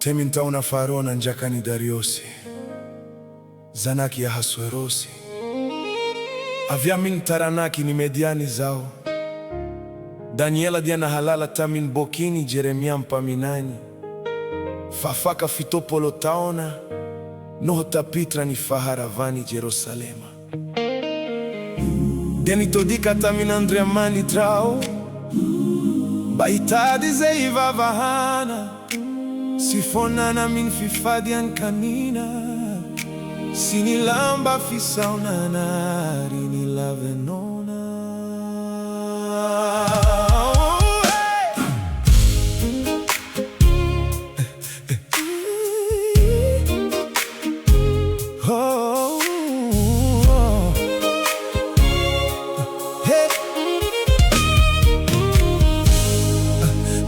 Temintauna farona njakani dariosi zanaki ya haswerosi avyamin taranaki ni mediani zao Daniela diana halala tamin bokini Jeremia mpaminani fafaka fitopolo taona nohota pitra ni faharavani Jerusalema denitodika tamin andriamani trao baitadi zeiva vahana sifonana min fifadian kanina sinilamba fisaunana rinila venona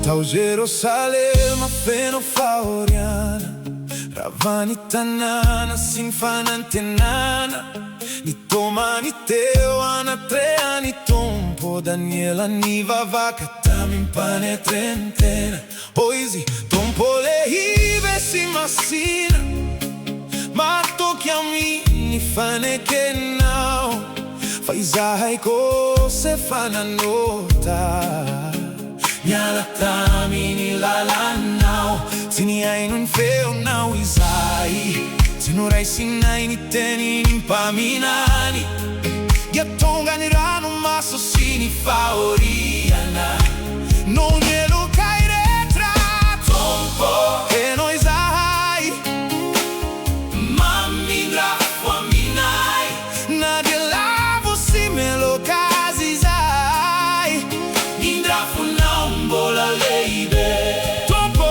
Tau Jerusalema feno faoriana Ravani tanana sinfanantenana Nitomani tewana treani tompo Daniela niva vaca tamin pane trentena Poisi tompo lehive si masina Mato chiamini fane che nao Faizahai cose fananota Nyala tamini lalanao Tini ainun feo nao izai Tinurai sinai ni teni nimpaminani Giatonga ni rano maso sini faoriana Non glielo caire tratto E noi sai Mammi drafo aminai Nadia lavo si me lo casi sai Indrafo bola leibe Topo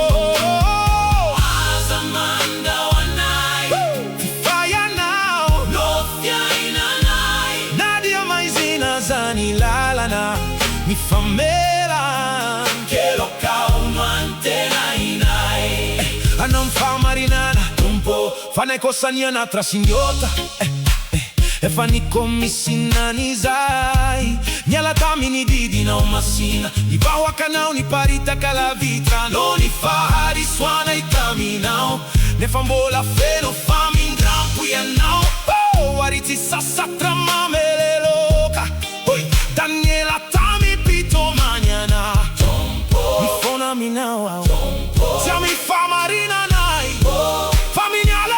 Azamanda wanai Fifaya now Lofia inanai Nadia maizina zani lalana Mi famela Che lo cauno antena inai Anon fa marinana Tompo Fane cosa niana tra signota E fani commissinani zai Nyala tamini didi na umasina Ibawa kanao ni parita kala vitra No ni fahari swana itaminao Ne fambola feno famin drampu ya nao Wariti sasa trama mele loka Daniela tami pito mañana Mi fona minao Siamo in fa marina nai Familiale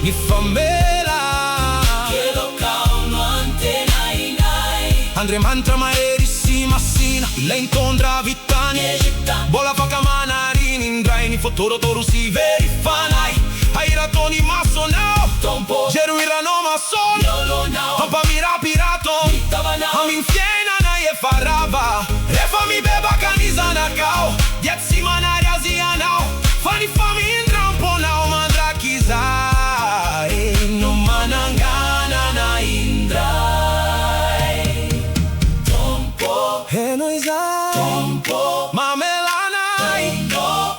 Mi famela Che lo cauno antena inai Andre mantra maeri si massina Le incontra vitani Bola faca manarini Indrai ni fotoro toru si veri fanai Hai ratoni maso now Geruira no mason Pampa mira pirato Amin fiena na ye farava Refa mi beba caniza na cao Diet si manari azianao Fani fami indrampo now mandra kizai No manangana na indrai Tompo E noi sai Tompo Mamelanai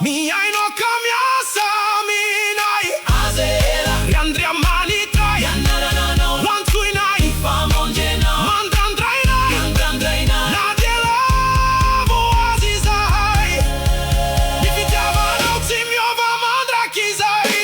Mi ai no cambiasa minai Azela Riandria mani trai Wantui nai Famonge na Mandandrai nai Nadia lavo azizai Mi fitiava no zimiova mandra kizai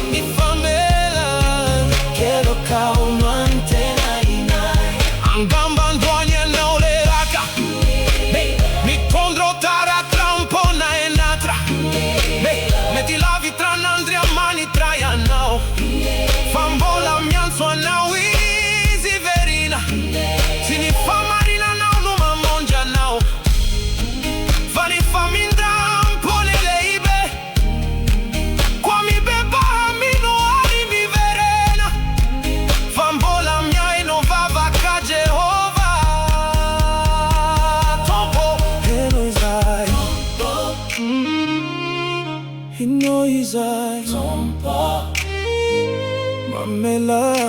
Mi famela Che lo cauno antena inai Angamba antonia no le raca Mi condro tara trampona e natra Metti la vitra n'andria mani traia now Fambola me love.